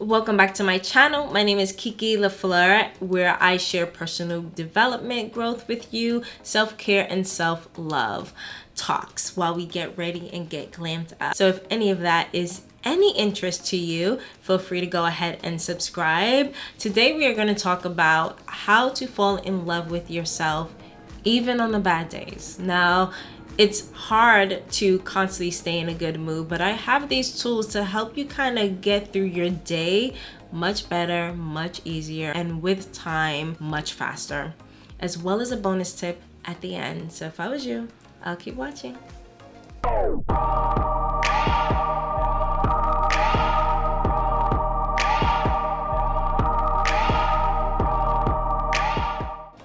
Welcome back to my channel. My name is Kiki La Fleur, where I share personal development growth with you, self-care and self-love talks while we get ready and get glammed up. So if any of that is any interest to you, feel free to go ahead and subscribe. Today we are going to talk about how to fall in love with yourself even on the bad days. Now, it's hard to constantly stay in a good mood, but I have these tools to help you kind of get through your day much better, much easier, and with time, much faster, as well as a bonus tip at the end. So if I was you, I'll keep watching.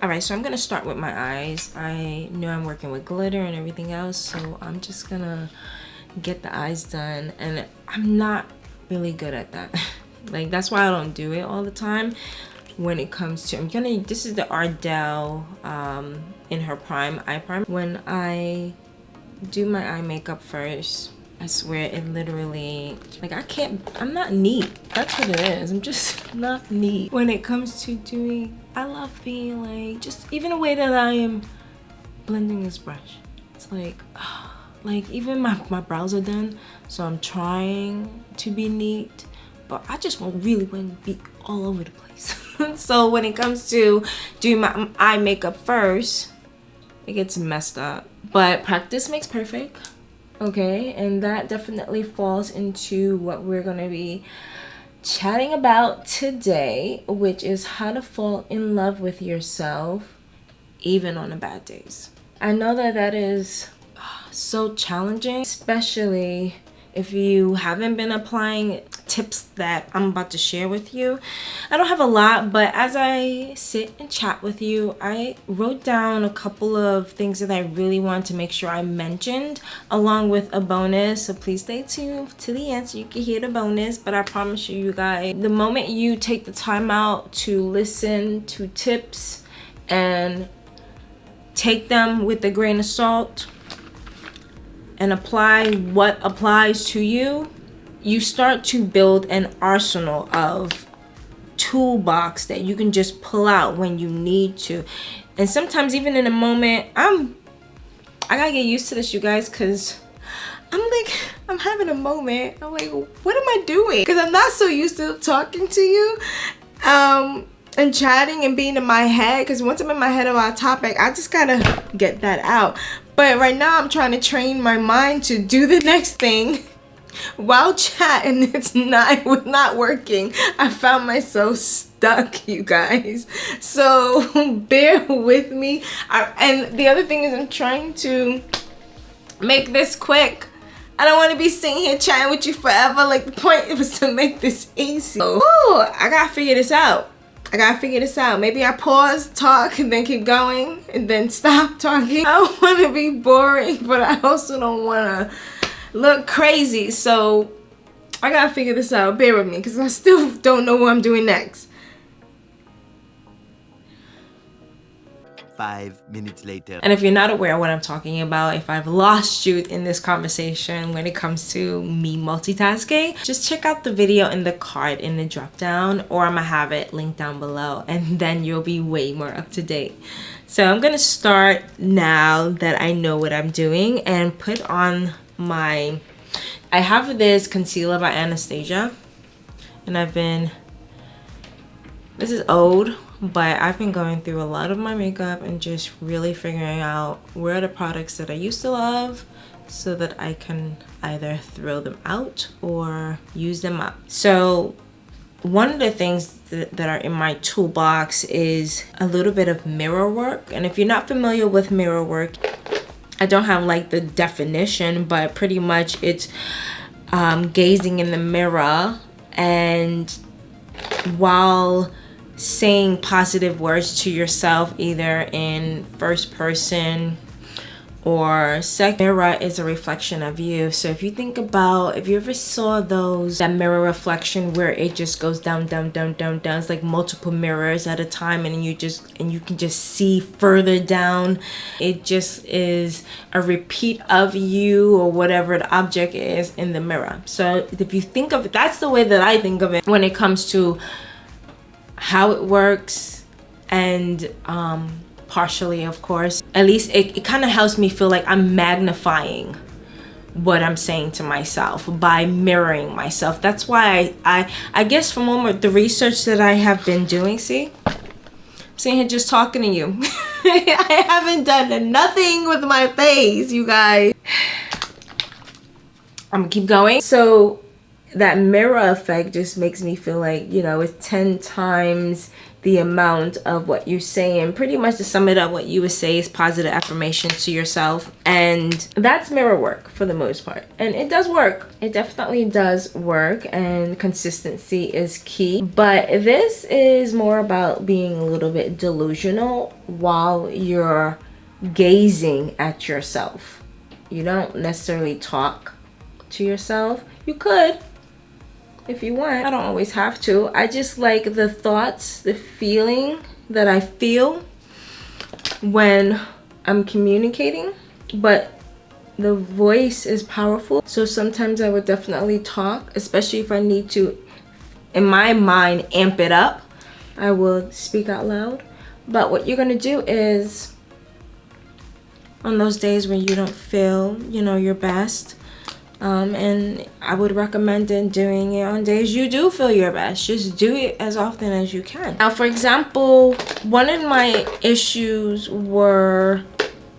Alright, so I'm gonna start with my eyes. I know I'm working with glitter and everything else, so I'm just gonna get the eyes done, and I'm not really good at that. Like, that's why I don't do it all the time. When it comes to, this is the 𝗙𝗲𝗪 in her prime eye primer. When I do my eye makeup first, I swear it literally, like, I'm not neat. That's what it is. I'm just not neat when it comes to doing. I love being like, just even the way that I am blending this brush. It's like even my brows are done, so I'm trying to be neat, but I just really want to be all over the place. So when it comes to doing my eye makeup first, it gets messed up. But practice makes perfect. Okay, and that definitely falls into what we're gonna be chatting about today, which is how to fall in love with yourself even on the bad days. I know that is so challenging, especially if you haven't been applying tips that I'm about to share with you. I don't have a lot, but as I sit and chat with you, I wrote down a couple of things that I really want to make sure I mentioned, along with a bonus. So please stay tuned to the end so you can hear the bonus. But I promise you guys, the moment you take the time out to listen to tips and take them with a grain of salt and apply what applies to you, you start to build an arsenal of toolbox that you can just pull out when you need to. And sometimes even in a moment, I gotta get used to this, you guys, because I'm having a moment. I'm like, what am I doing? Because I'm not so used to talking to you and chatting and being in my head, because once I'm in my head about a topic, I just gotta get that out. But right now I'm trying to train my mind to do the next thing while chatting. It was not working. I found myself stuck, you guys. So bear with me. And the other thing is, I'm trying to make this quick. I don't want to be sitting here chatting with you forever. Like, the point was to make this easy. Oh, I gotta figure this out. Maybe I pause, talk, and then keep going, and then stop talking. I don't want to be boring, but I also don't want to look crazy. So I gotta figure this out. Bear with me, because I still don't know what I'm doing next. 5 minutes later. And if you're not aware of what I'm talking about, if I've lost you in this conversation when it comes to me multitasking, just check out the video in the card in the drop down, or I'm gonna have it linked down below, and then you'll be way more up to date. So I'm gonna start now that I know what I'm doing and put on I have this concealer by Anastasia, and this is old, but I've been going through a lot of my makeup and just really figuring out where are the products that I used to love, so that I can either throw them out or use them up. So one of the things that are in my toolbox is a little bit of mirror work. And if you're not familiar with mirror work, I don't have like the definition, but pretty much it's gazing in the mirror, and while saying positive words to yourself, either in first person Or second, mirror is a reflection of you. So if you think about, if you ever saw that mirror reflection where it just goes down, down, down, down, down, it's like multiple mirrors at a time, and you can just see further down. It just is a repeat of you or whatever the object is in the mirror. So if you think of it, that's the way that I think of it when it comes to how it works. And partially, of course, at least it kind of helps me feel like I'm magnifying what I'm saying to myself by mirroring myself. That's why I guess from all the research that I have been doing, see, I'm sitting here just talking to you. I haven't done nothing with my face, you guys. I'm gonna keep going. So that mirror effect just makes me feel like, you know, it's 10 times the amount of what you're saying. Pretty much, to sum it up, what you would say is positive affirmations to yourself. And that's mirror work for the most part. And it does work. It definitely does work. And consistency is key. But this is more about being a little bit delusional while you're gazing at yourself. You don't necessarily talk to yourself. You could, if you want. I don't always have to. I just like the thoughts, the feeling that I feel when I'm communicating. But the voice is powerful. So sometimes I would definitely talk, especially if I need to, in my mind, amp it up. I will speak out loud. But what you're gonna do is, on those days when you don't feel, you know, your best, and I would recommend doing it on days you do feel your best. Just do it as often as you can. Now, for example, one of my issues were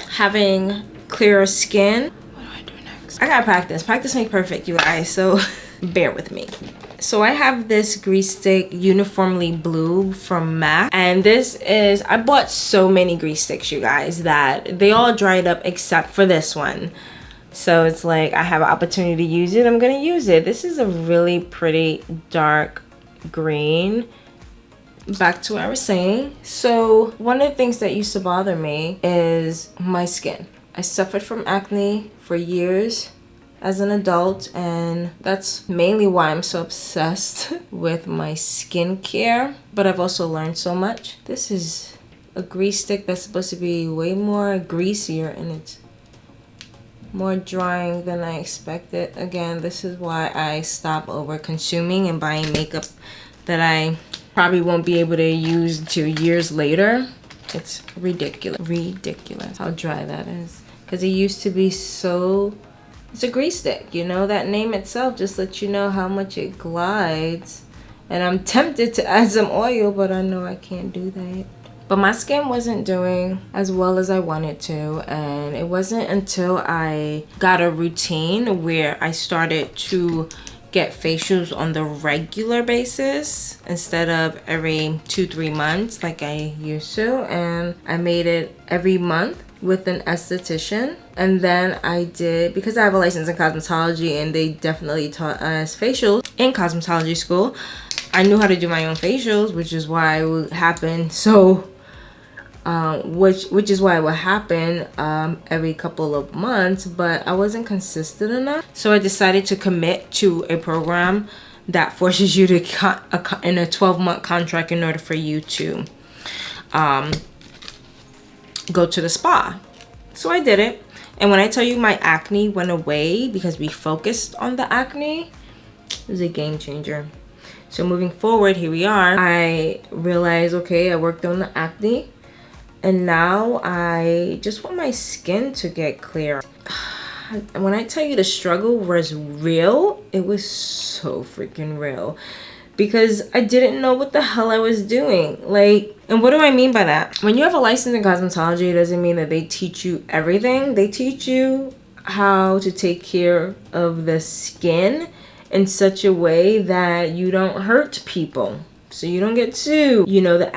having clearer skin. What do I do next? I gotta practice. Practice makes perfect, you guys, so bear with me. So I have this grease stick, Uniformly Blue from MAC. And this is, I bought so many grease sticks, you guys, that they all dried up except for this one. So it's like, I have an opportunity to use it, I'm gonna use it. This is a really pretty dark green. Back to what I was saying. So one of the things that used to bother me is my skin. I suffered from acne for years as an adult, and that's mainly why I'm so obsessed with my skincare. But I've also learned so much. This is a grease stick that's supposed to be way more greasier, and it's more drying than I expected. Again, this is why I stop over consuming and buying makeup that I probably won't be able to use until years later. It's ridiculous how dry that is, because it used to be so, it's a grease stick, you know, that name itself just lets you know how much it glides. And I'm tempted to add some oil, but I know I can't do that. But my skin wasn't doing as well as I wanted to, and it wasn't until I got a routine where I started to get facials on the regular basis instead of every 2-3 months like I used to. And I made it every month with an esthetician. And then I did, because I have a license in cosmetology and they definitely taught us facials in cosmetology school, I knew how to do my own facials, which is why it would happen which is why it would happen every couple of months, but I wasn't consistent enough. So I decided to commit to a program that forces you to in a 12-month contract in order for you to go to the spa. So I did it, and when I tell you my acne went away because we focused on the acne, it was a game changer. So moving forward, here we are. I realized, okay, I worked on the acne, and now I just want my skin to get clear. When I tell you the struggle was real, it was so freaking real, because I didn't know what the hell I was doing. Like, and what do I mean by that? When you have a license in cosmetology, it doesn't mean that they teach you everything. They teach you how to take care of the skin in such a way that you don't hurt people, so you don't get sued. You know, the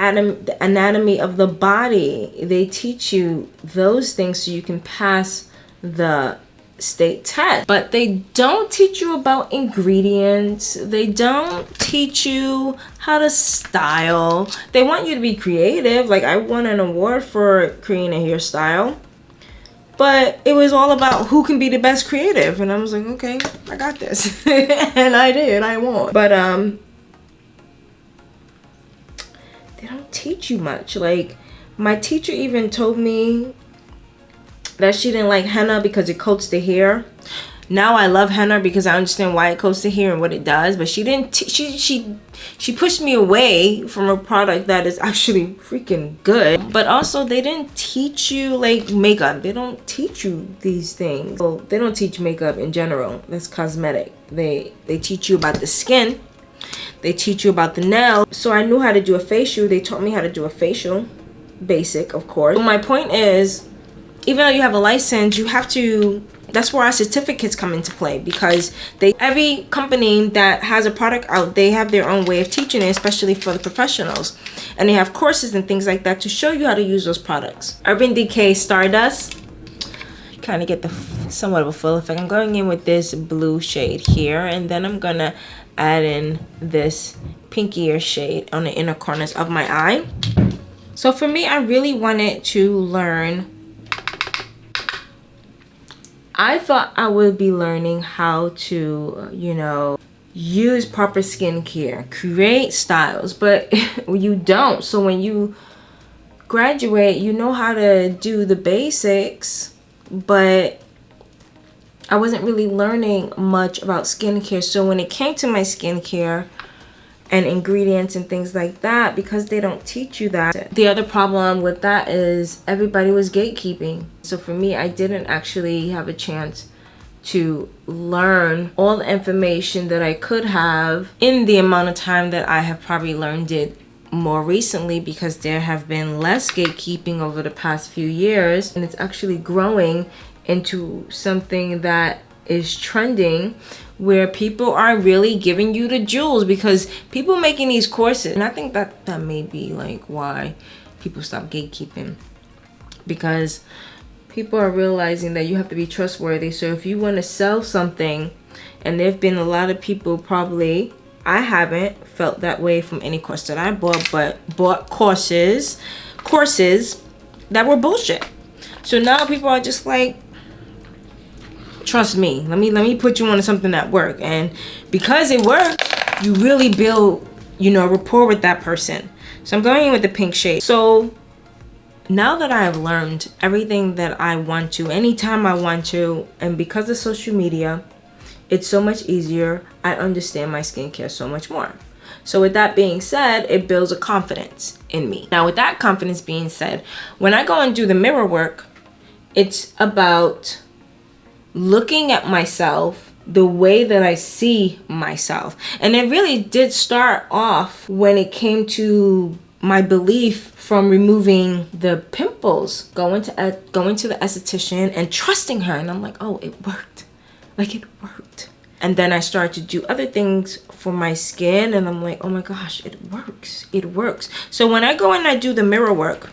anatomy of the body. They teach you those things so you can pass the state test. But they don't teach you about ingredients. They don't teach you how to style. They want you to be creative. Like, I won an award for creating a hairstyle. But it was all about who can be the best creative. And I was like, okay, I got this. And I did, I won. But they don't teach you much. Like, my teacher even told me that she didn't like henna because it coats the hair. Now I love henna because I understand why it coats the hair and what it does. But she didn't. She pushed me away from a product that is actually freaking good. But also, they didn't teach you like makeup. They don't teach you these things. Well, they don't teach makeup in general. That's cosmetic. They teach you about the skin. They teach you about the nail. So I knew how to do a facial. They taught me how to do a facial, basic, of course. But my point is, even though you have a license, you have to. That's where our certificates come into play, because every company that has a product out, they have their own way of teaching it, especially for the professionals. And they have courses and things like that to show you how to use those products. Urban Decay Stardust. Kind of get the somewhat of a full effect. I'm going in with this blue shade here, and then I'm gonna add in this pinkier shade on the inner corners of my eye. So for me, I really wanted to learn. I thought I would be learning how to, you know, use proper skincare, create styles, but you don't. So when you graduate, you know how to do the basics, but I wasn't really learning much about skincare. So when it came to my skincare and ingredients and things like that, because they don't teach you that. The other problem with that is everybody was gatekeeping. So for me, I didn't actually have a chance to learn all the information that I could have in the amount of time that I have probably learned it more recently, because there have been less gatekeeping over the past few years, and it's actually growing into something that is trending, where people are really giving you the jewels, because people making these courses, and I think that may be like why people stop gatekeeping, because people are realizing that you have to be trustworthy. So if you want to sell something, and there've been a lot of people, probably, I haven't felt that way from any course that I bought, but bought courses that were bullshit. So now people are just like, trust me, let me put you on something that works. And because it works, you really build, you know, rapport with that person. So I'm going in with the pink shade. So now that I have learned everything that I want to, anytime I want to, and because of social media, it's so much easier. I understand my skincare so much more. So with that being said, it builds a confidence in me. Now with that confidence being said, when I go and do the mirror work, it's about looking at myself the way that I see myself. And it really did start off when it came to my belief from removing the pimples, going to the esthetician and trusting her. And I'm like, oh, it worked. Like, it worked. And then I started to do other things for my skin, and I'm like, oh my gosh, it works. It works. So when I go and I do the mirror work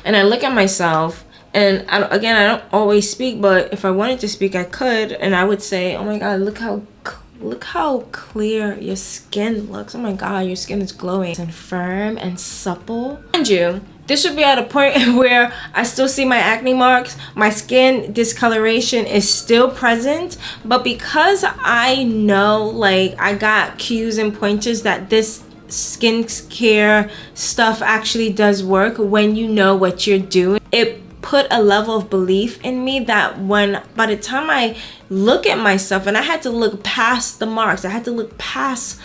and I look at myself, and I don't always speak, but if I wanted to speak, I could, and I would say, oh my God, look how clear your skin looks. Oh my God, your skin is glowing and firm and supple. Mind you, this would be at a point where I still see my acne marks. My skin discoloration is still present, but because I know, like, I got cues and pointers that this skincare stuff actually does work when you know what you're doing, it put a level of belief in me that by the time I look at myself, and I had to look past the marks, I had to look past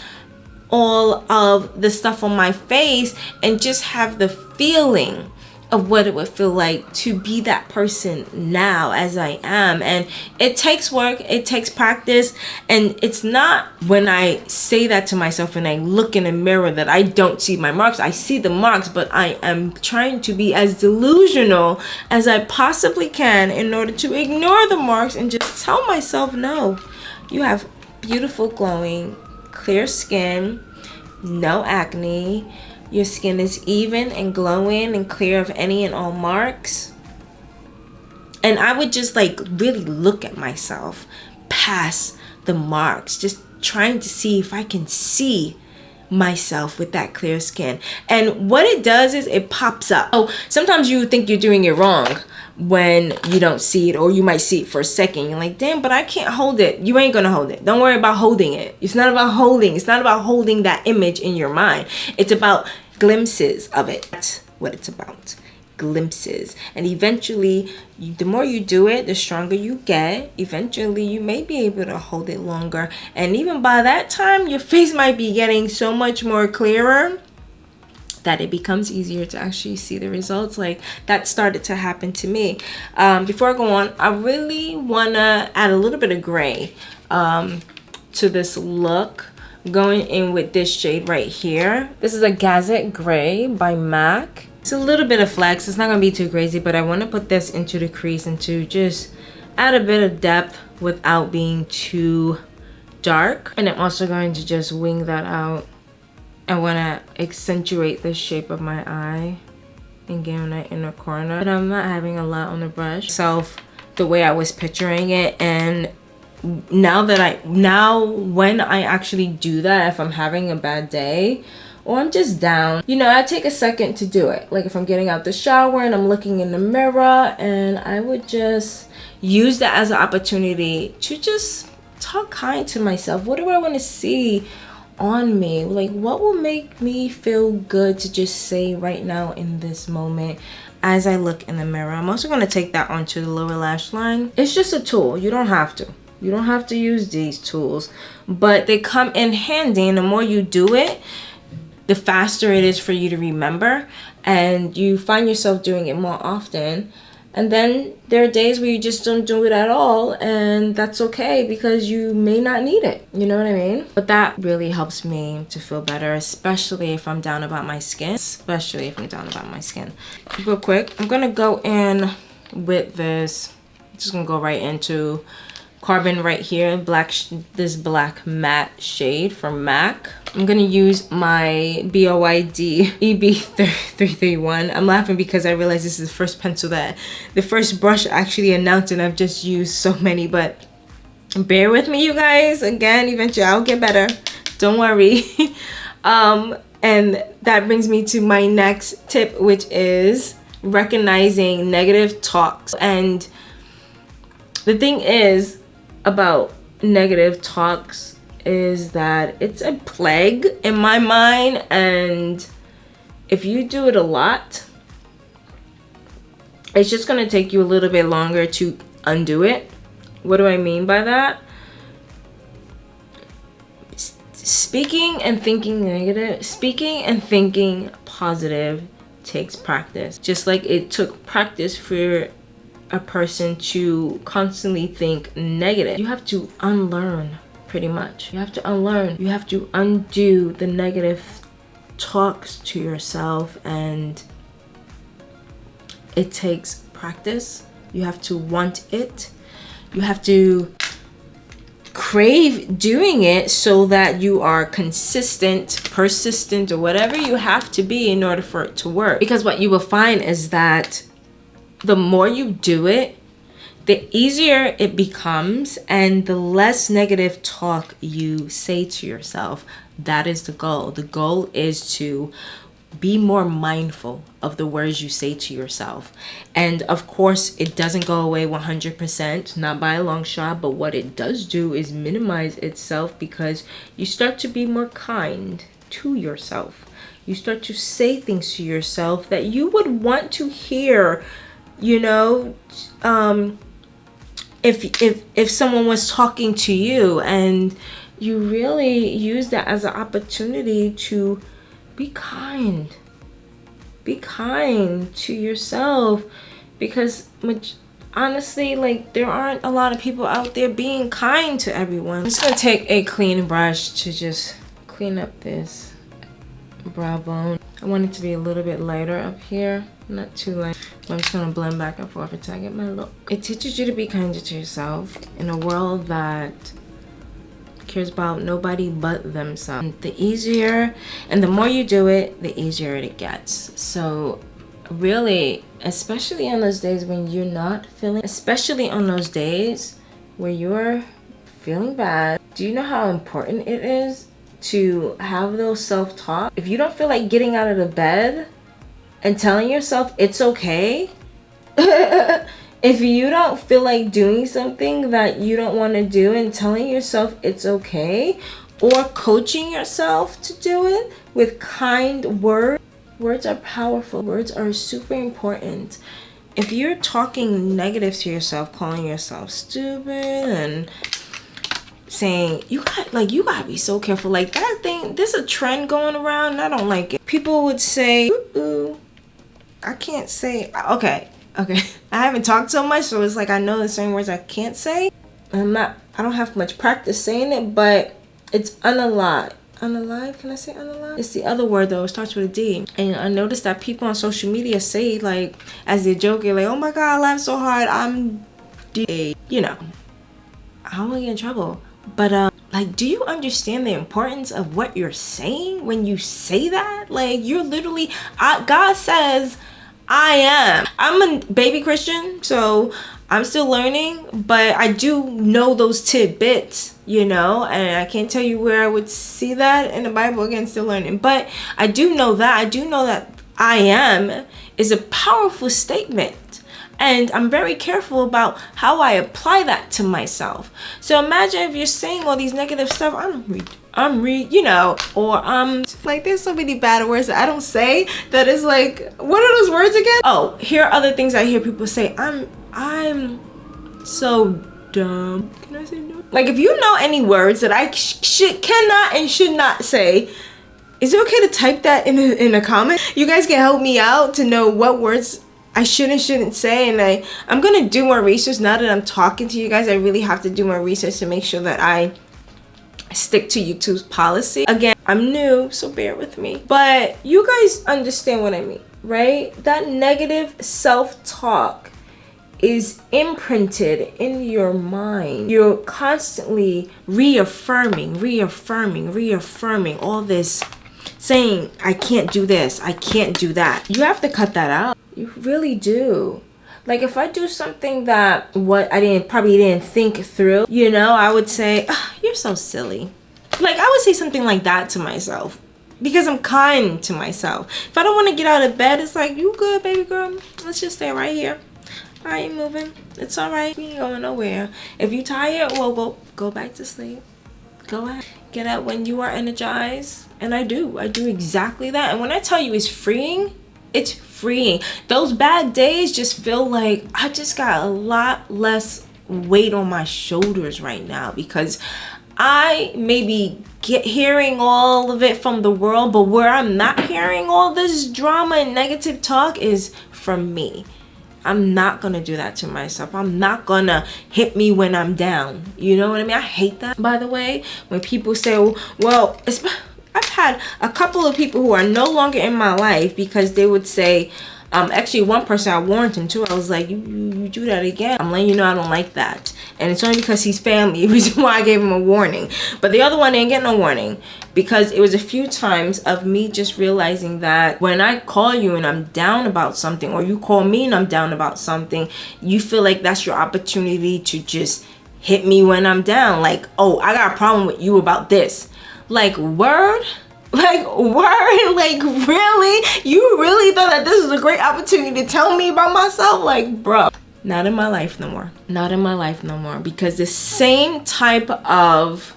all of the stuff on my face and just have the feeling of what it would feel like to be that person now as I am. And it takes work, it takes practice, and it's not when I say that to myself and I look in a mirror that I don't see my marks. I see the marks, but I am trying to be as delusional as I possibly can in order to ignore the marks and just tell myself, no, you have beautiful, glowing, clear skin, no acne. Your skin is even and glowing and clear of any and all marks. And I would just like really look at myself past the marks, just trying to see if I can see myself with that clear skin. And what it does is it pops up. So sometimes you think you're doing it wrong when you don't see it, or you might see it for a second. You're like, damn, but I can't hold it. You ain't gonna hold it. Don't worry about holding it. It's not about holding. It's not about holding that image in your mind. It's about glimpses of it. That's what it's about. Glimpses. And eventually, the more you do it, the stronger you get. Eventually you may be able to hold it longer, and even by that time your face might be getting so much more clearer that it becomes easier to actually see the results. Like that started to happen to me. Before I go on, I really want to add a little bit of gray to this look, going in with this shade right here. This is a Gazette Gray by MAC. It's a little bit of flex. It's not going to be too crazy, but I want to put this into the crease and to just add a bit of depth without being too dark. And I'm also going to just wing that out. I want to accentuate the shape of my eye and get on that inner corner. But I'm not having a lot on the brush. The way I was picturing it, and now when I actually do that, if I'm having a bad day or I'm just down, you know, I take a second to do it. Like if I'm getting out the shower and I'm looking in the mirror, and I would just use that as an opportunity to just talk kind to myself. What do I want to see on me? Like what will make me feel good to just say right now in this moment as I look in the mirror? I'm also going to take that onto the lower lash line. It's just a tool. You don't have to. You don't have to use these tools, but they come in handy, and the more you do it, the faster it is for you to remember, and you find yourself doing it more often. And then there are days where you just don't do it at all, and that's okay because you may not need it. You know what I mean? But that really helps me to feel better, especially if I'm down about my skin. Real quick, I'm gonna go in with this. I'm just gonna go right into Carbon right here, this black matte shade from MAC. I'm gonna use my BOYD EB331. I'm laughing because I realize this is the first pencil the first brush I actually announced, and I've just used so many, but bear with me, you guys. Again, eventually I'll get better. Don't worry. And that brings me to my next tip, which is recognizing negative talks. And the thing is about negative talks is that it's a plague in my mind, and if you do it a lot, it's just going to take you a little bit longer to undo it. What do I mean by that? Speaking and thinking negative, speaking and thinking positive takes practice. Just like it took practice for a person to constantly think negative. You have to unlearn, pretty much. You have to unlearn. You have to undo the negative talks to yourself, and it takes practice. You have to want it. You have to crave doing it so that you are consistent, persistent, or whatever you have to be in order for it to work. Because what you will find is that the more you do it, the easier it becomes, and the less negative talk you say to yourself. That is the goal. The goal is to be more mindful of the words you say to yourself. And of course, it doesn't go away 100%, not by a long shot, but what it does do is minimize itself, because you start to be more kind to yourself. You start to say things to yourself that you would want to hear. You know, if someone was talking to you, and you really use that as an opportunity to be kind to yourself, because honestly, like, there aren't a lot of people out there being kind to everyone. I'm just gonna take a clean brush to just clean up this brow bone. I want it to be a little bit lighter up here, not too light. I'm just gonna blend back and forth until I get my look. It teaches you to be kinder to yourself in a world that cares about nobody but themselves. The easier and the more you do it, the easier it gets. So really, especially on those days when you're not feeling, especially on those days where you're feeling bad, do you know how important it is to have those self-talk. If you don't feel like getting out of the bed and telling yourself it's okay, if you don't feel like doing something that you don't want to do and telling yourself it's okay, or coaching yourself to do it with kind words. Words are powerful. Words are super important. If you're talking negative to yourself, calling yourself stupid and saying you gotta be so careful, like that thing, there's a trend going around and I don't like it. People would say, ooh, I can't say, okay. I haven't talked so much, so it's like I know there's certain words I can't say. I don't have much practice saying it, but it's unalive. Unalive? Can I say unalive? It's the other word though. It starts with a D. And I noticed that people on social media say, like, as they're joking, like, oh my god, I laughed so hard, I'm D. You know, I don't want to get in trouble. But like, do you understand the importance of what you're saying when you say that? Like, you're literally, God says, I am. I'm a baby Christian, so I'm still learning, but I do know those tidbits, you know, and I can't tell you where I would see that in the Bible. Again, still learning, but I do know that. I do know that I am is a powerful statement, and I'm very careful about how I apply that to myself. So imagine if you're saying all these negative stuff, you know, or like there's so many bad words that I don't say that is like, what are those words again? Oh, here are other things I hear people say. I'm so dumb. Can I say no? Like, if you know any words that I cannot and should not say, is it okay to type that in a comment? You guys can help me out to know what words I should and shouldn't say, and I'm gonna do more research. Now that I'm talking to you guys, I really have to do more research to make sure that I stick to YouTube's policy. Again, I'm new, so bear with me. But you guys understand what I mean, right? That negative self-talk is imprinted in your mind. You're constantly reaffirming all this, saying, I can't do this, I can't do that. You have to cut that out. You really do. Like, if I do something that probably didn't think through, you know, I would say, oh, you're so silly. Like, I would say something like that to myself because I'm kind to myself. If I don't want to get out of bed, it's like, you good, baby girl? Let's just stay right here. I ain't moving. It's all right. We ain't going nowhere. If you tired, well, go back to sleep. Go ahead. Get up when you are energized. And I do exactly that. And when I tell you it's freeing, it's freeing. Those bad days just feel like I just got a lot less weight on my shoulders right now, because I maybe hearing all of it from the world, but where I'm not hearing all this drama and negative talk is from me. I'm not gonna do that to myself. I'm not gonna hit me when I'm down. You know what I mean? I hate that, by the way, when people say, well, I've had a couple of people who are no longer in my life because they would say, actually one person I warned him too. I was like, you do that again, I'm letting you know I don't like that. And it's only because he's family, the reason why I gave him a warning. But the other one didn't get no warning, because it was a few times of me just realizing that when I call you and I'm down about something, or you call me and I'm down about something, you feel like that's your opportunity to just hit me when I'm down. Like, oh, I got a problem with you about this. Like, word? Like, word? Like, really? You really thought that this was a great opportunity to tell me about myself? Like, bro. Not in my life no more. Not in my life no more. Because the same type of,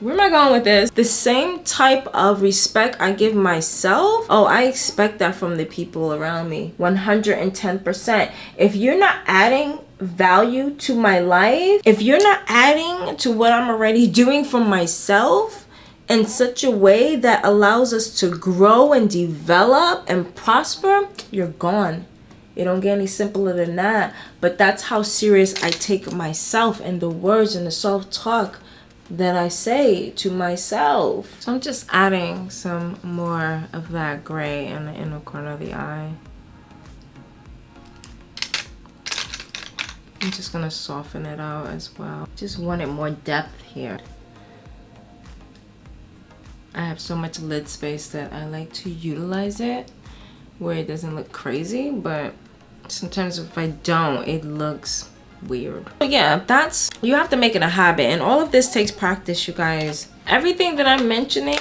where am I going with this? The same type of respect I give myself, oh, I expect that from the people around me. 110%. If you're not adding value to my life, if you're not adding to what I'm already doing for myself in such a way that allows us to grow and develop and prosper, you're gone. It don't get any simpler than that. But that's how serious I take myself and the words and the self-talk that I say to myself. So I'm just adding some more of that gray in the inner corner of the eye. I'm just gonna soften it out as well. Just wanted more depth here. I have so much lid space that I like to utilize it where it doesn't look crazy, but sometimes if I don't, it looks weird. But yeah, that's, you have to make it a habit, and all of this takes practice, you guys. Everything that I'm mentioning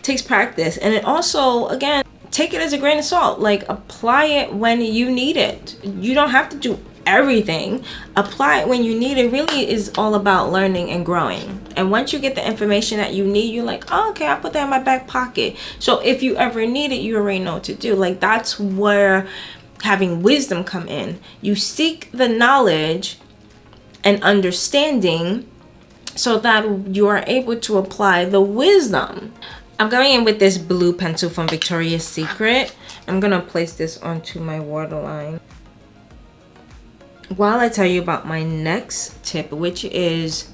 takes practice, and it also, again, take it as a grain of salt. Like, apply it when you need it. You don't have to do everything. Apply it when you need it. Really is all about learning and growing. And once you get the information that you need, you're like, oh, okay, I'll put that in my back pocket. So if you ever need it, you already know what to do. Like, that's where having wisdom come in. You seek the knowledge and understanding so that you are able to apply the wisdom. I'm going in with this blue pencil from Victoria's Secret. I'm gonna place this onto my waterline while I tell you about my next tip, which is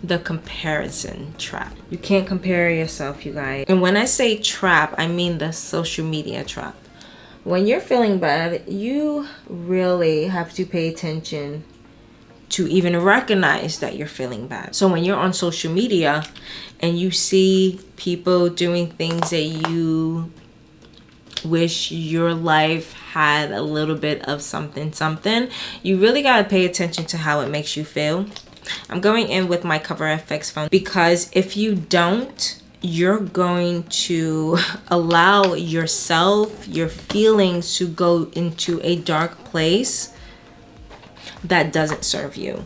the comparison trap. You can't compare yourself, you guys. And when I say trap, I mean the social media trap. When you're feeling bad, you really have to pay attention to even recognize that you're feeling bad. So when you're on social media and you see people doing things that you wish your life had a little bit of something, you really got to pay attention to how it makes you feel. I'm going in with my Cover FX phone because if you don't, you're going to allow yourself, your feelings to go into a dark place that doesn't serve you.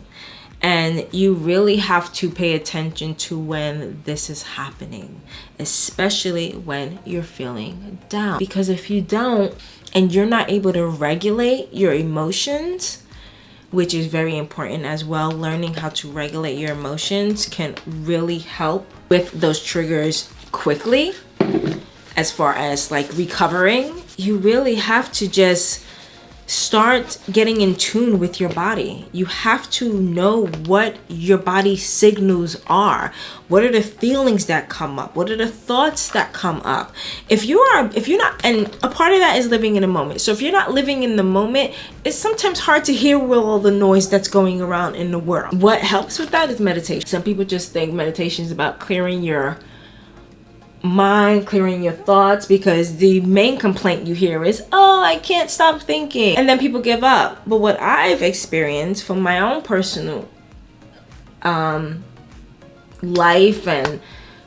And you really have to pay attention to when this is happening, especially when you're feeling down. Because if you don't, and you're not able to regulate your emotions, which is very important as well, learning how to regulate your emotions can really help with those triggers quickly. As far as like recovering, you really have to just start getting in tune with your body. You have to know what your body signals are. What are the feelings that come up? What are the thoughts that come up? If you're not, and a part of that is living in the moment. So if you're not living in the moment, it's sometimes hard to hear all the noise that's going around in the world. What helps with that is meditation. Some people just think meditation is about clearing your mind, clearing your thoughts, because the main complaint you hear is, oh, I can't stop thinking, and then people give up. But what I've experienced from my own personal life and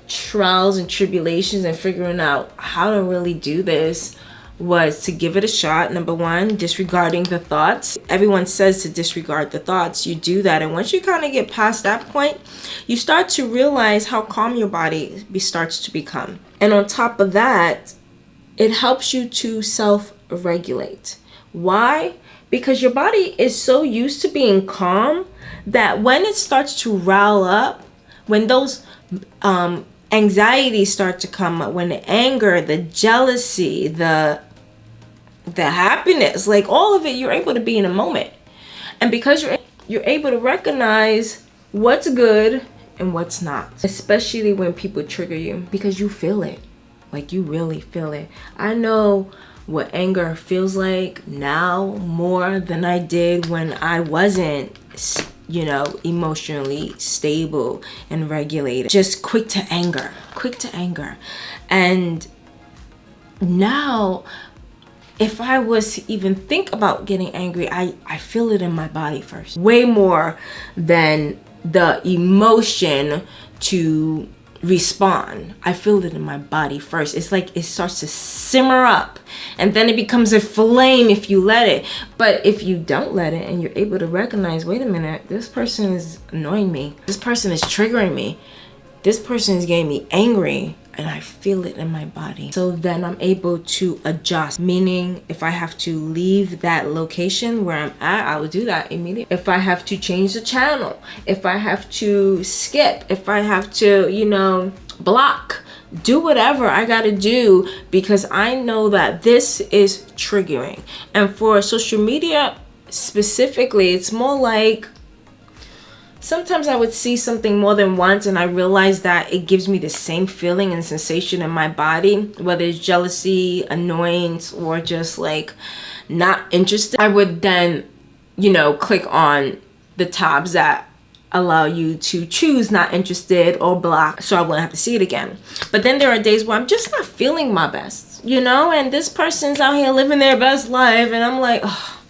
trials and tribulations and figuring out how to really do this was to give it a shot. Number one, disregarding the thoughts. Everyone says to disregard the thoughts. You do that, and once you kind of get past that point, you start to realize how calm your body starts to become. And on top of that, it helps you to self-regulate. Why? Because your body is so used to being calm that when it starts to rile up, when those anxieties start to come up, when the anger, the jealousy, the happiness, like all of it, you're able to be in a moment. And because you're able to recognize what's good and what's not, especially when people trigger you, because you feel it. Like, you really feel it. I know what anger feels like now more than I did when I wasn't, you know, emotionally stable and regulated. Just quick to anger. And now, if I was to even think about getting angry, I feel it in my body first. Way more than the emotion to respond. I feel it in my body first. It's like it starts to simmer up, and then it becomes a flame if you let it. But if you don't let it and you're able to recognize, wait a minute, this person is annoying me, this person is triggering me, this person is getting me angry, and I feel it in my body. So then I'm able to adjust, meaning if I have to leave that location where I'm at, I will do that immediately. If I have to change the channel, if I have to skip, if I have to, you know, block, do whatever I gotta do, because I know that this is triggering. And for social media specifically, it's more like, sometimes I would see something more than once and I realize that it gives me the same feeling and sensation in my body, whether it's jealousy, annoyance, or just like not interested. I would then, you know, click on the tabs that allow you to choose not interested or block, so I wouldn't have to see it again. But then there are days where I'm just not feeling my best, you know, and this person's out here living their best life, and I'm like, oh,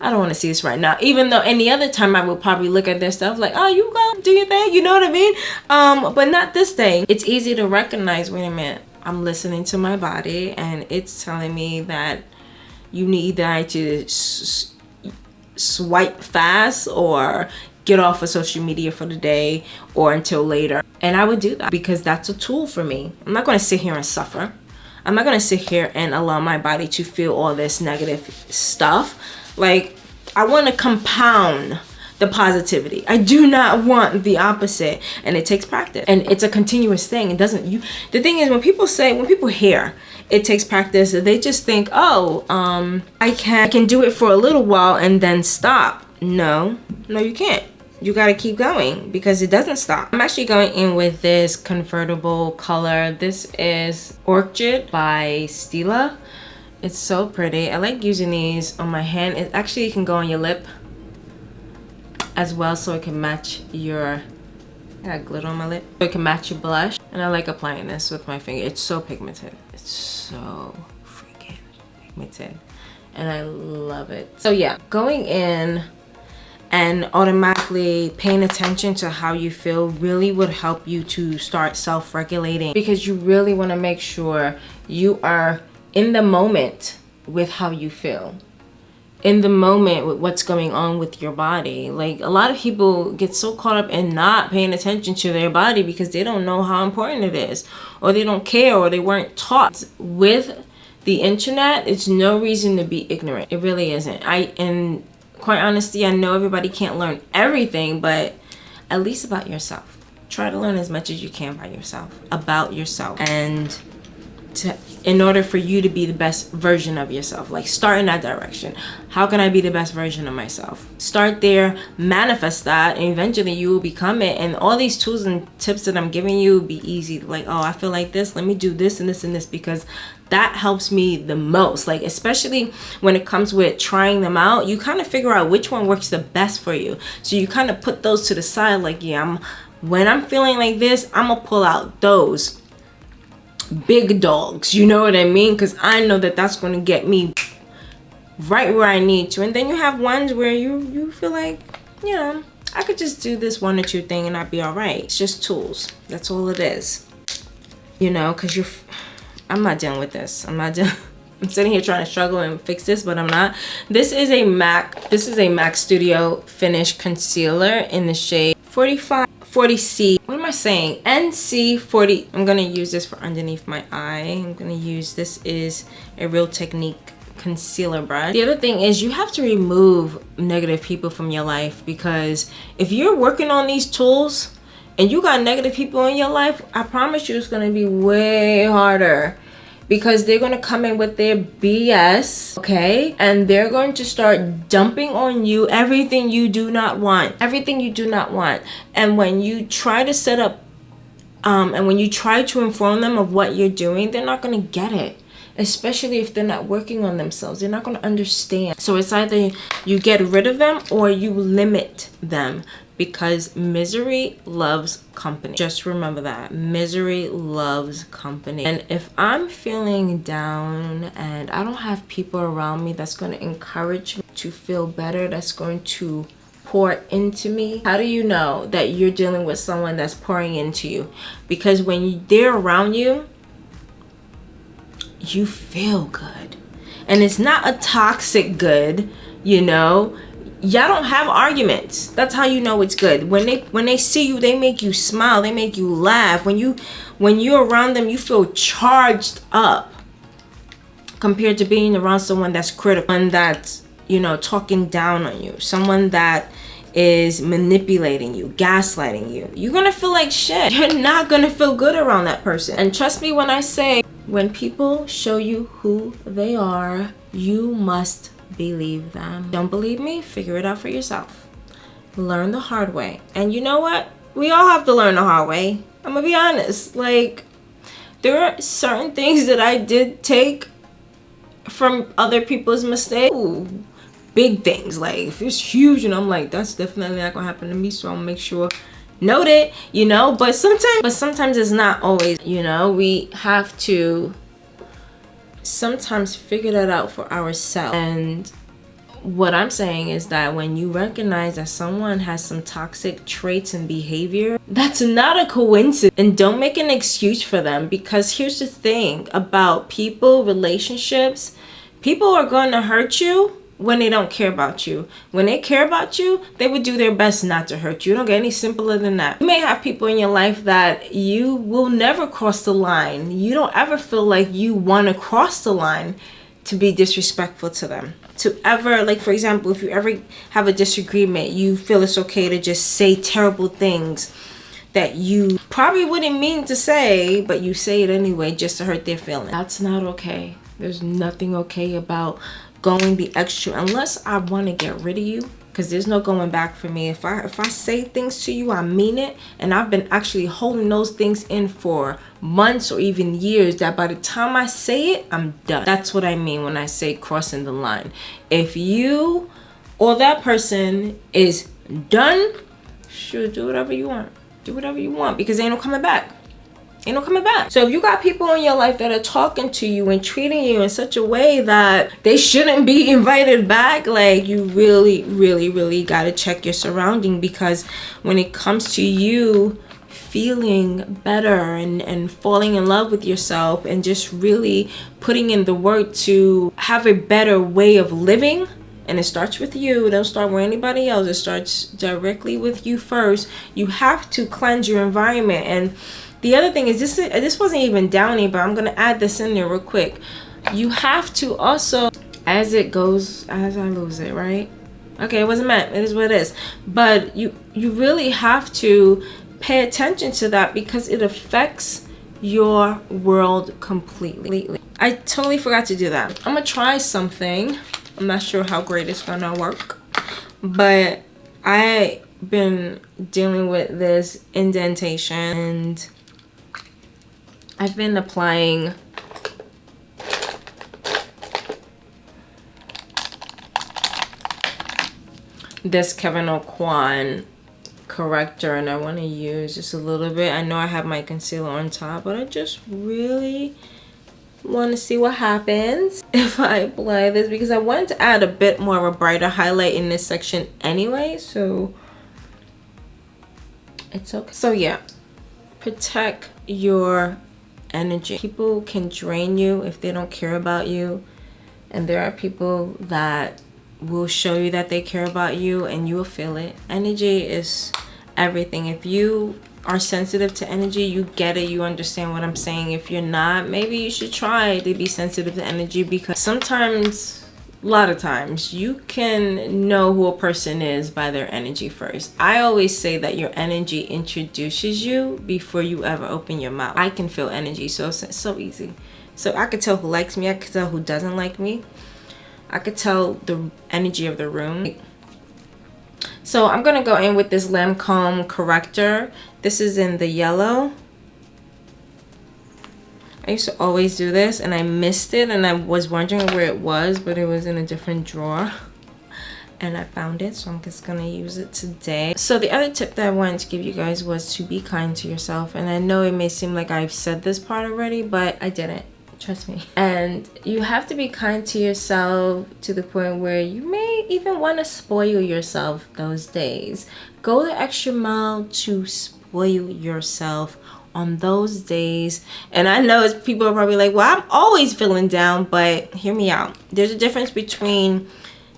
I don't want to see this right now. Even though any other time I would probably look at their stuff like, oh, you go do your thing, you know what I mean? But not this thing. It's easy to recognize, wait a minute, I'm listening to my body and it's telling me that you need to swipe fast or get off of social media for the day or until later. And I would do that because that's a tool for me. I'm not going to sit here and suffer. I'm not going to sit here and allow my body to feel all this negative stuff. Like, I want to compound the positivity. I do not want the opposite, and it takes practice, and it's a continuous thing. It doesn't, the thing is, when people hear it takes practice, they just think, oh, I can do it for a little while and then stop. No, you can't. You got to keep going because it doesn't stop. I'm actually going in with this convertible color. This is Orchid by Stila. It's so pretty. I like using these on my hand. It actually can go on your lip as well, so it can match your, I got glitter on my lip, so it can match your blush. And I like applying this with my finger. It's so pigmented. It's so freaking pigmented, and I love it. So yeah, going in and automatically paying attention to how you feel really would help you to start self-regulating, because you really want to make sure you are in the moment with how you feel, in the moment with what's going on with your body. Like, a lot of people get so caught up in not paying attention to their body because they don't know how important it is, or they don't care, or they weren't taught. With the internet, it's no reason to be ignorant. It really isn't. And quite honestly, I know everybody can't learn everything, but at least about yourself. Try to learn as much as you can by yourself, about yourself, and in order for you to be the best version of yourself. Like, start in that direction. How can I be the best version of myself? Start there, manifest that, and eventually you will become it. And all these tools and tips that I'm giving you will be easy. Like, oh, I feel like this, let me do this and this and this, because that helps me the most. Like, especially when it comes with trying them out, you kind of figure out which one works the best for you. So you kind of put those to the side. Like, yeah, when I'm feeling like this, I'm gonna pull out those big dogs, you know what I mean? Because I know that that's going to get me right where I need to. And then you have ones where you feel like, you know, I could just do this one or two thing and I'd be all right. It's just tools. That's all it is. You know, because I'm not dealing with this. I'm sitting here trying to struggle and fix this, but I'm not. This is a MAC Studio Finish Concealer in the shade 40C. What am I saying? NC40. I'm gonna use this for underneath my eye. I'm gonna use, this is a Real Technique concealer brush. The other thing is, you have to remove negative people from your life, because if you're working on these tools and you got negative people in your life, I promise you it's gonna be way harder, because they're going to come in with their BS, okay? And they're going to start dumping on you everything you do not want. Everything you do not want. And when you try to set up, and when you try to inform them of what you're doing, they're not going to get it. Especially if they're not working on themselves. They're not going to understand. So it's either you get rid of them or you limit them, because misery loves company. Just remember that. Misery loves company. And if I'm feeling down and I don't have people around me that's going to encourage me to feel better, that's going to pour into me, how do you know that you're dealing with someone that's pouring into you? Because when they're around you, you feel good. And it's not a toxic good, you know. Y'all don't have arguments. That's how you know it's good. When they see you, they make you smile, they make you laugh. When you're around them, you feel charged up, compared to being around someone that's critical, and that's, you know, talking down on you, someone that is manipulating you, gaslighting you. You're gonna feel like shit. You're not gonna feel good around that person. And trust me when I say, when people show you who they are, you must believe them. Don't believe me? Figure it out for yourself. Learn the hard way. And you know what? We all have to learn the hard way. I'm gonna be honest. Like, there are certain things that I did take from other people's mistakes. Ooh, big things. Like, if it's huge and I'm like, that's definitely not gonna happen to me, so I'll make sure, note it, you know. But sometimes it's not always, you know. We have to sometimes figure that out for ourselves. And what I'm saying is that when you recognize that someone has some toxic traits and behavior, that's not a coincidence. And don't make an excuse for them, because here's the thing about people, relationships. People are going to hurt you when they don't care about you. When they care about you, they would do their best not to hurt you. It don't get any simpler than that. You may have people in your life that you will never cross the line. You don't ever feel like you want to cross the line to be disrespectful to them. To ever, like for example, if you ever have a disagreement, you feel it's okay to just say terrible things that you probably wouldn't mean to say, but you say it anyway just to hurt their feelings. That's not okay. There's nothing okay about going the extra, unless I want to get rid of you, because there's no going back for me. If I say things to you, I mean it, and I've been actually holding those things in for months or even years, that by the time I say it, I'm done. That's what I mean when I say crossing the line. If you or that person is done, sure, do whatever you want. Do whatever you want, because ain't no coming back. Ain't no coming back. So if you got people in your life that are talking to you and treating you in such a way that they shouldn't be invited back, like, you really, really, really got to check your surrounding, because when it comes to you feeling better and falling in love with yourself and just really putting in the work to have a better way of living, and it starts with you. It don't start with anybody else. It starts directly with you first. You have to cleanse your environment. And the other thing is, this wasn't even downy, but I'm gonna add this in there real quick. You have to also, as it goes, as I lose it, right? Okay, it wasn't meant. It is what it is. But you really have to pay attention to that, because it affects your world completely. I totally forgot to do that. I'm gonna try something. I'm not sure how great it's gonna work, but I've been dealing with this indentation, and I've been applying this 𝗙𝗪𝗀𝗀𝗀𝗀 corrector, and I want to use just a little bit. I know I have my concealer on top, but I just really want to see what happens if I apply this, because I wanted to add a bit more of a brighter highlight in this section anyway, so it's okay. So yeah, protect your energy. People can drain you if they don't care about you, and there are people that will show you that they care about you, and you will feel it. Energy is everything. If you are sensitive to energy, you get it, you understand what I'm saying. If you're not, maybe you should try to be sensitive to energy, because sometimes, a lot of times, you can know who a person is by their energy first. I always say that your energy introduces you before you ever open your mouth. I can feel energy, so it's so easy. So I could tell who likes me, I could tell who doesn't like me, I could tell the energy of the room. So I'm gonna go in with this Lancome corrector. This is in the yellow. I used to always do this, and I missed it, and I was wondering where it was, but it was in a different drawer, and I found it, so I'm just gonna use it today. So the other tip that I wanted to give you guys was to be kind to yourself, and I know it may seem like I've said this part already, but I didn't. Trust me. And you have to be kind to yourself to the point where you may even want to spoil yourself those days. Go the extra mile to spoil yourself on those days. And I know people are probably like, well, I'm always feeling down, but hear me out. There's a difference between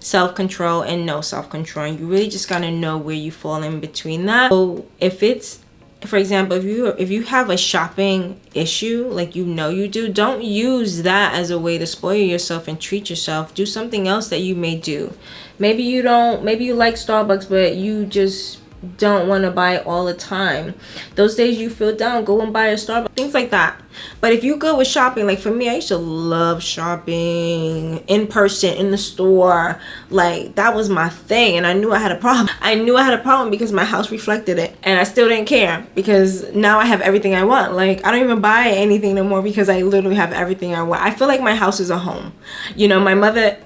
self-control and no self-control. And you really just got to know where you fall in between that. So if it's, for example, if you have a shopping issue, like you know you do, don't use that as a way to spoil yourself and treat yourself. Do something else that you may do. Maybe you like Starbucks, but you just don't want to buy it all the time. Those days you feel down, go and buy a Starbucks, things like that. But if you go with shopping, like for me, I used to love shopping in person in the store. Like that was my thing, and I knew I had a problem. I knew I had a problem because my house reflected it, and I still didn't care because now I have everything I want. Like I don't even buy anything no more because I literally have everything I want. I feel like my house is a home. You know, my mother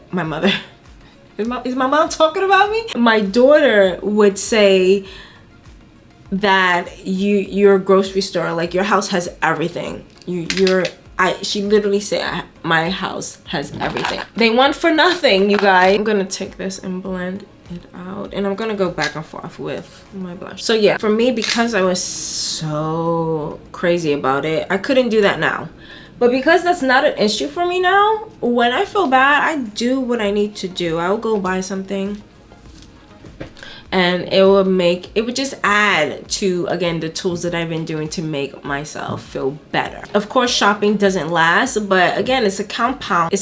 is my mom talking about me? My daughter would say that you're a grocery store, like your house has everything. she literally said my house has everything. They want for nothing, you guys. I'm gonna take this and blend it out, and I'm gonna go back and forth with my blush. So yeah, for me, because I was so crazy about it, I couldn't do that now. But because that's not an issue for me now, when I feel bad, I do what I need to do. I'll go buy something, and it would just add to, again, the tools that I've been doing to make myself feel better. Of course, shopping doesn't last, but again, it's a compound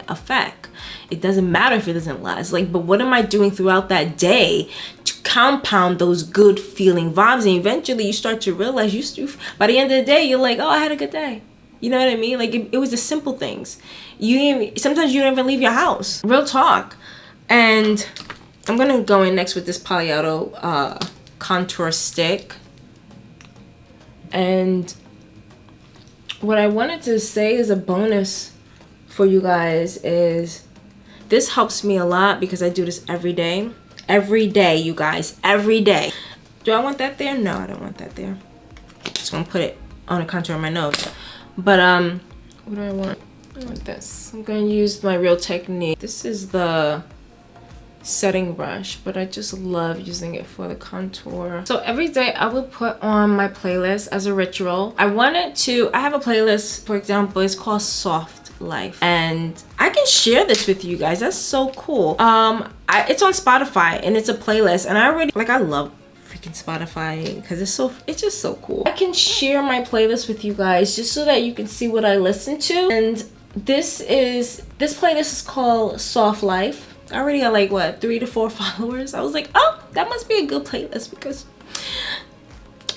effect. It doesn't matter if it doesn't last. Like, but what am I doing throughout that day to compound those good feeling vibes? And eventually you start to realize by the end of the day, you're like, oh, I had a good day. You know what I mean? Like, it was the simple things. Sometimes you don't even leave your house. Real talk. And I'm gonna go in next with this 𝗙𝗟𝗟𝗀𝗪 contour stick. And what I wanted to say is a bonus for you guys is this helps me a lot because I do this every day. Every day, you guys, every day. Do I want that there? No, I don't want that there. Just gonna put it on the contour of my nose. But what do I want? I want this. I'm gonna use my Real Technique. This is the setting brush, but I just love using it for the contour. So every day I will put on my playlist as a ritual. I have a playlist, for example, it's called Soft Life, and I can share this with you guys. That's so cool. It's on Spotify, and it's a playlist, and I love freaking Spotify because it's just so cool. I can share my playlist with you guys just so that you can see what I listen to. And this playlist is called Soft Life. I already got like what, 3 to 4 followers. I was like, oh, that must be a good playlist because,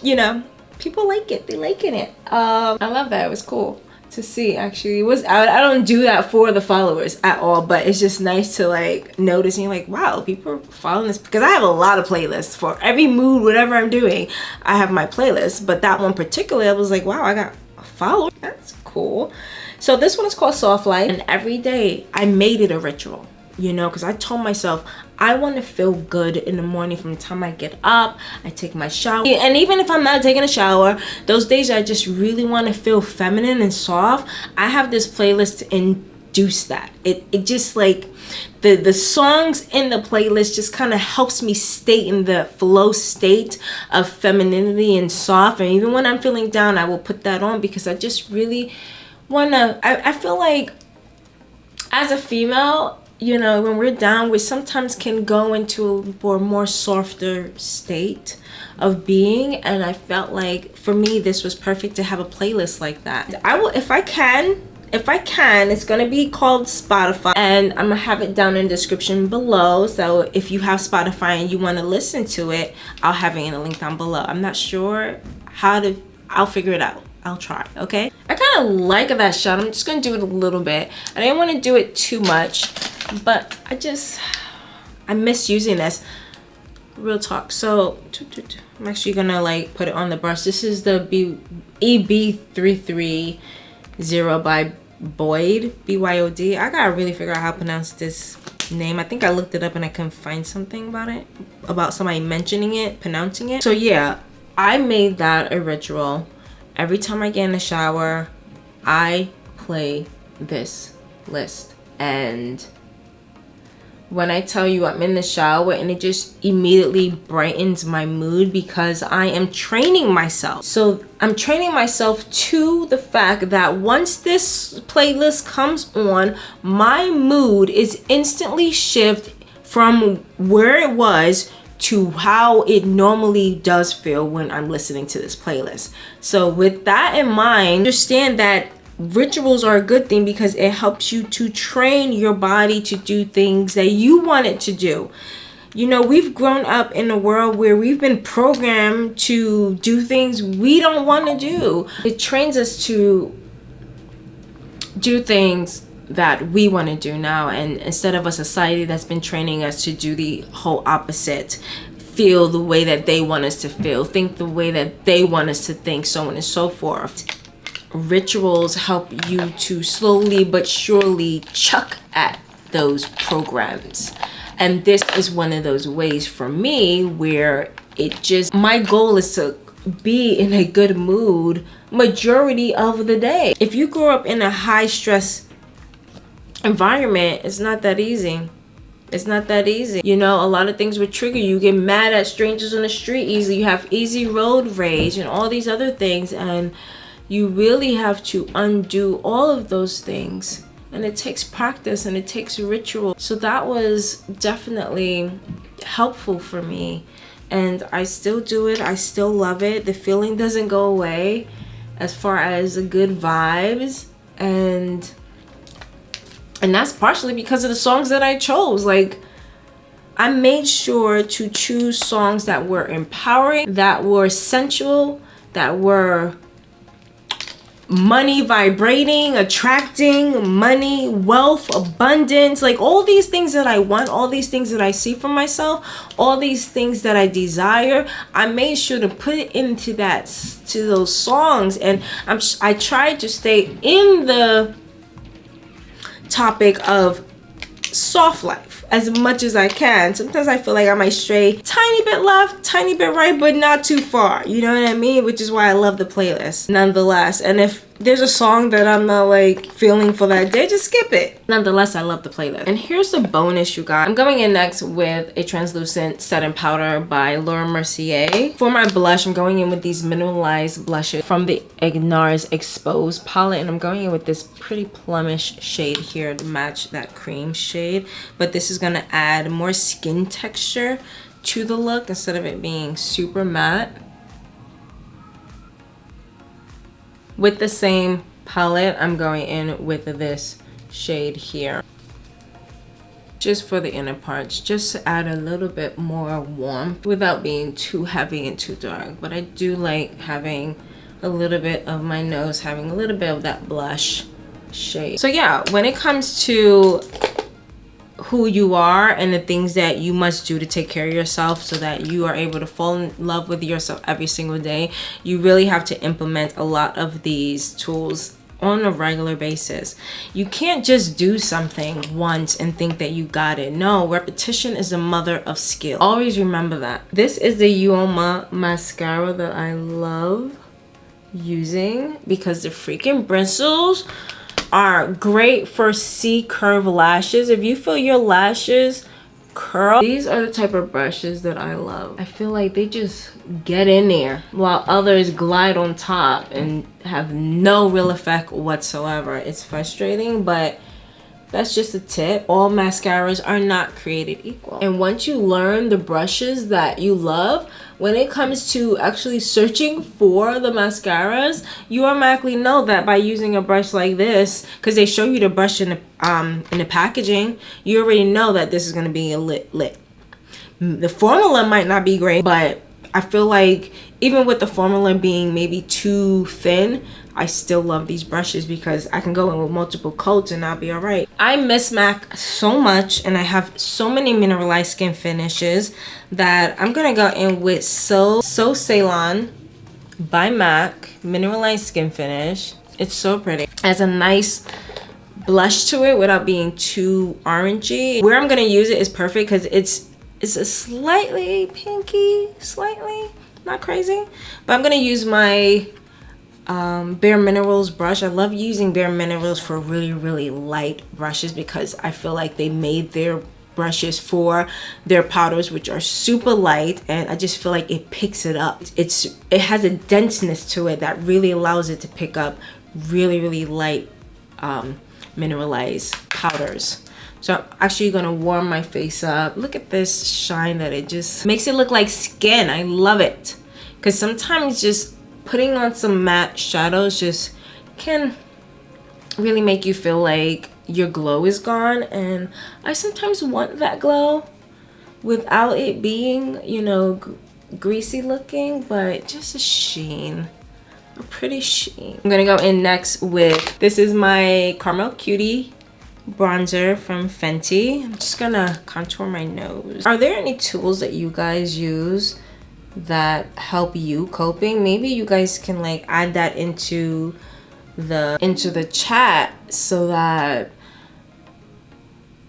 you know, people like it. They liking it. I love that. It was cool to see. Actually, I don't do that for the followers at all, but it's just nice to like notice and you're like, wow, people are following this, because I have a lot of playlists for every mood, whatever I'm doing. I have my playlist, but that one particularly, I was like, wow, I got a follower. That's cool. So this one is called Soft Life, and every day I made it a ritual. You know, because I told myself I want to feel good in the morning from the time I get up, I take my shower. And even if I'm not taking a shower, those days I just really want to feel feminine and soft, I have this playlist to induce that. It just like, the songs in the playlist just kind of helps me stay in the flow state of femininity and soft. And even when I'm feeling down, I will put that on because I just really want to, I feel like as a female, you know, when we're down, we sometimes can go into a more softer state of being, and I felt like for me this was perfect to have a playlist like that. I will, if I can, it's gonna be called Spotify, and I'm gonna have it down in the description below. So if you have Spotify and you want to listen to it, I'll have it in a link down below. I'm not sure how to, I'll figure it out. I'll try, okay? I kind of like that shot. I'm just gonna do it a little bit. I didn't want to do it too much, but I miss using this. Real talk. So I'm actually gonna like put it on the brush. This is the EB330 by Boyd, BYOD. I gotta really figure out how to pronounce this name. I think I looked it up and I couldn't find something about it, about somebody mentioning it, pronouncing it. So yeah, I made that a ritual. Every time I get in the shower, I play this list. And when I tell you I'm in the shower, and it just immediately brightens my mood because I am training myself. So I'm training myself to the fact that once this playlist comes on, my mood is instantly shifted from where it was to how it normally does feel when I'm listening to this playlist. So with that in mind, understand that rituals are a good thing because it helps you to train your body to do things that you want it to do. You know, we've grown up in a world where we've been programmed to do things we don't want to do. It trains us to do things that we want to do now, and instead of a society that's been training us to do the whole opposite, feel the way that they want us to feel, think the way that they want us to think, so on and so forth. Rituals help you to slowly but surely chuck at those programs, and this is one of those ways for me where it just, my goal is to be in a good mood majority of the day. If you grow up in a high stress environment, it's not that easy. It's not that easy. You know, a lot of things would trigger you. You get mad at strangers on the street easily. You have easy road rage and all these other things. And you really have to undo all of those things. And it takes practice and it takes ritual. So that was definitely helpful for me. And I still do it. I still love it. The feeling doesn't go away as far as the good vibes. And that's partially because of the songs that I chose. Like, I made sure to choose songs that were empowering, that were sensual, that were money vibrating, attracting money, wealth, abundance, like all these things that I want, all these things that I see for myself, all these things that I desire. I made sure to put it into those songs. And I tried to stay in the topic of soft life as much as I can. Sometimes I feel like I might stray tiny bit left, tiny bit right, but not too far. You know what I mean? Which is why I love the playlist nonetheless. And if there's a song that I'm not like feeling for that day, just skip it. Nonetheless, I love the playlist. And here's the bonus, you guys. I'm going in next with a translucent setting powder by Laura Mercier. For my blush, I'm going in with these mineralized blushes from the NARS Exposed palette. And I'm going in with this pretty plumish shade here to match that cream shade. But this is gonna add more skin texture to the look instead of it being super matte. With the same palette, I'm going in with this shade here. Just for the inner parts, just to add a little bit more warmth without being too heavy and too dark. But I do like having a little bit of my nose, having a little bit of that blush shade. So yeah, when it comes to who you are and the things that you must do to take care of yourself so that you are able to fall in love with yourself every single day, you really have to implement a lot of these tools on a regular basis. You can't just do something once and think that you got it. No, repetition is the mother of skill. Always remember that. This is the Uoma mascara that I love using because the freaking bristles are great for C-curve lashes. If you feel your lashes curl, these are the type of brushes that I love. I feel like they just get in there while others glide on top and have no real effect whatsoever. It's frustrating, but that's just a tip. All mascaras are not created equal. And once you learn the brushes that you love, when it comes to actually searching for the mascaras, you automatically know that by using a brush like this, because they show you the brush in the packaging, you already know that this is going to be a lit. The formula might not be great, but I feel like even with the formula being maybe too thin, I still love these brushes because I can go in with multiple coats and I'll be all right. I miss MAC so much and I have so many mineralized skin finishes that I'm gonna go in with So Ceylon by MAC mineralized skin finish. It's so pretty. It has a nice blush to it without being too orangey. Where I'm gonna use it is perfect because it's a slightly pinky, slightly, not crazy. But I'm gonna use my Bare Minerals brush. I love using Bare Minerals for really light brushes because I feel like they made their brushes for their powders, which are super light, and I just feel like it picks it up. It has a denseness to it that really allows it to pick up really light mineralized powders. So I'm actually gonna warm my face up. Look at this shine that it just makes it look like skin. I love it because sometimes just putting on some matte shadows just can really make you feel like your glow is gone, and I sometimes want that glow without it being, you know, greasy looking, but just a sheen, a pretty sheen. I'm gonna go in next with, this is my Caramel Cutie bronzer from Fenty. I'm just gonna contour my nose. Are there any tools that you guys use that help you coping? Maybe you guys can like add that into the chat so that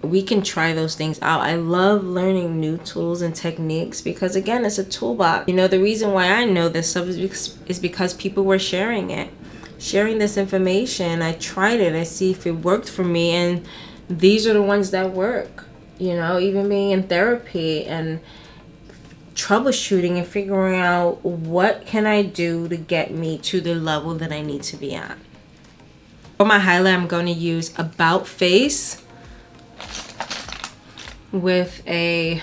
we can try those things out. I love learning new tools and techniques because, again, it's a toolbox. You know, the reason why I know this stuff is because people were sharing it, sharing this information. I tried it, I see if it worked for me, and these are the ones that work. You know, even being in therapy and troubleshooting and figuring out what can I do to get me to the level that I need to be at. For my highlight, I'm going to use About Face with a,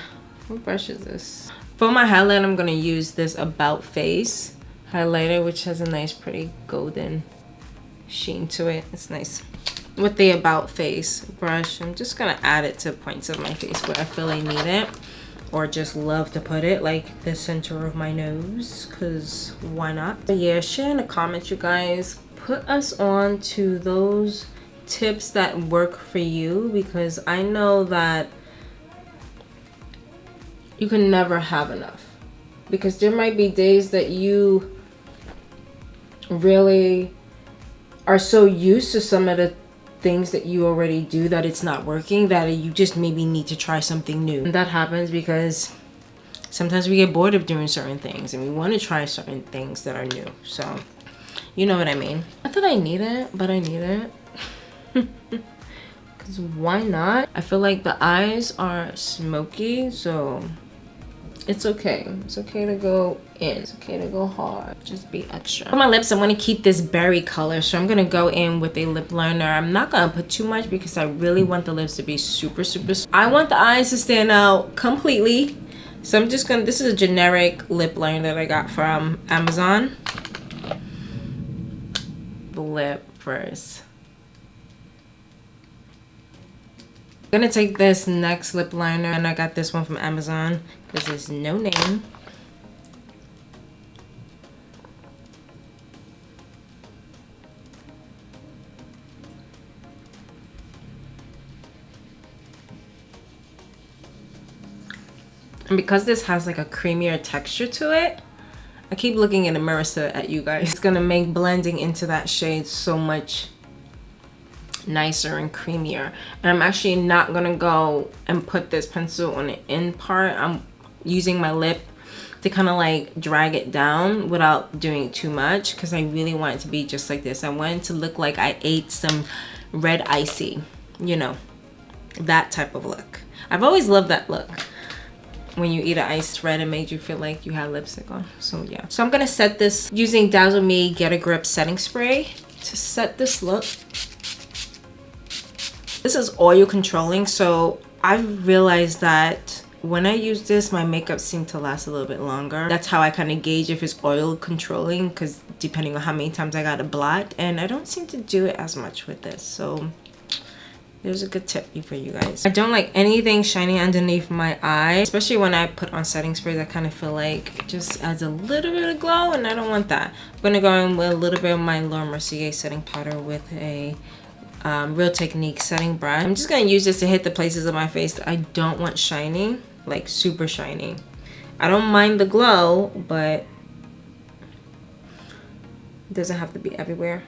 what brush is this? For my highlight, I'm going to use this About Face highlighter, which has a nice pretty golden sheen to it. It's nice. With the About Face brush, I'm just going to add it to points of my face where I feel I need it, or just love to put it, like the center of my nose, because why not? But yeah, share in the comments, you guys. Put us on to those tips that work for you, because I know that you can never have enough, because there might be days that you really are so used to some of the things that you already do that it's not working, that you just maybe need to try something new. And that happens because sometimes we get bored of doing certain things and we want to try certain things that are new. So you know what I mean. Not that I need it, but I need it. Because why not? I feel like the eyes are smoky, so it's okay. It's okay to go in. It's okay to go hard. Just be extra. For my lips, I want to keep this berry color, so I'm going to go in with a lip liner. I'm not going to put too much because I really want the lips to be super, super. I want the eyes to stand out completely. So I'm just going to, this is a generic lip liner that I got from Amazon. The lip first. I'm gonna take this next lip liner, and I got this one from Amazon because it's no name. And because this has like a creamier texture to it, I keep looking in the mirror at you guys. It's gonna make blending into that shade so much nicer and creamier. And I'm actually not gonna go and put this pencil on the end part. I'm using my lip to kind of like drag it down without doing too much, because I really want it to be just like this. I want it to look like I ate some red icy, you know, that type of look. I've always loved that look. When you eat an iced red, it made you feel like you had lipstick on. So yeah. So I'm gonna set this using Dazzle Me Get a Grip setting spray to set this look. This is oil controlling, so I've realized that when I use this, my makeup seems to last a little bit longer. That's how I kind of gauge if it's oil controlling, because depending on how many times I got a blot, and I don't seem to do it as much with this. So there's a good tip for you guys. I don't like anything shiny underneath my eye, especially when I put on setting sprays. I kind of feel like it just adds a little bit of glow, and I don't want that. I'm gonna go in with a little bit of my 𝗀𝗡 setting powder with a Real Technique setting brush. I'm just gonna use this to hit the places of my face that I don't want shiny, like super shiny. I don't mind the glow, but it doesn't have to be everywhere.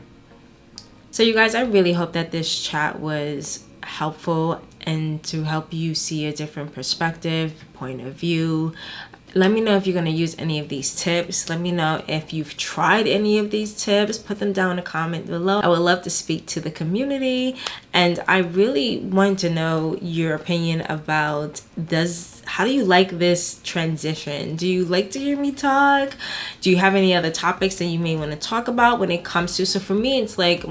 So you guys, I really hope that this chat was helpful and to help you see a different perspective, point of view. Let me know if you're going to use any of these tips. Let me know if you've tried any of these tips. Put them down in the comment below. I would love to speak to the community, and I really want to know your opinion about how do you like this transition? Do you like to hear me talk? Do you have any other topics that you may want to talk about when it comes to? So for me, it's like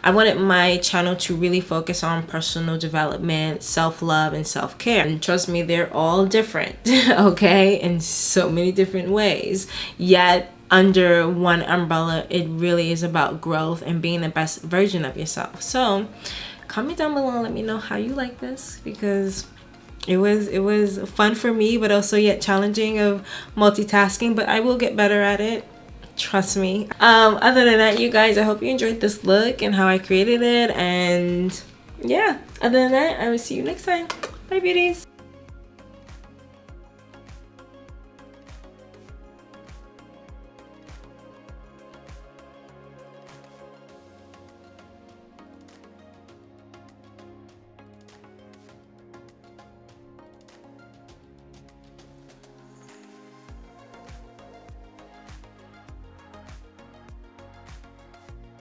I wanted my channel to really focus on personal development, self-love, and self-care. And trust me, they're all different, okay? In so many different ways. Yet, under one umbrella, it really is about growth and being the best version of yourself. So, comment down below and let me know how you like this, because it was fun for me, but also yet challenging of multitasking, but I will get better at it. Trust me. Other than that, you guys, I hope you enjoyed this look and how I created it. And yeah, other than that, I will see you next time. Bye, beauties.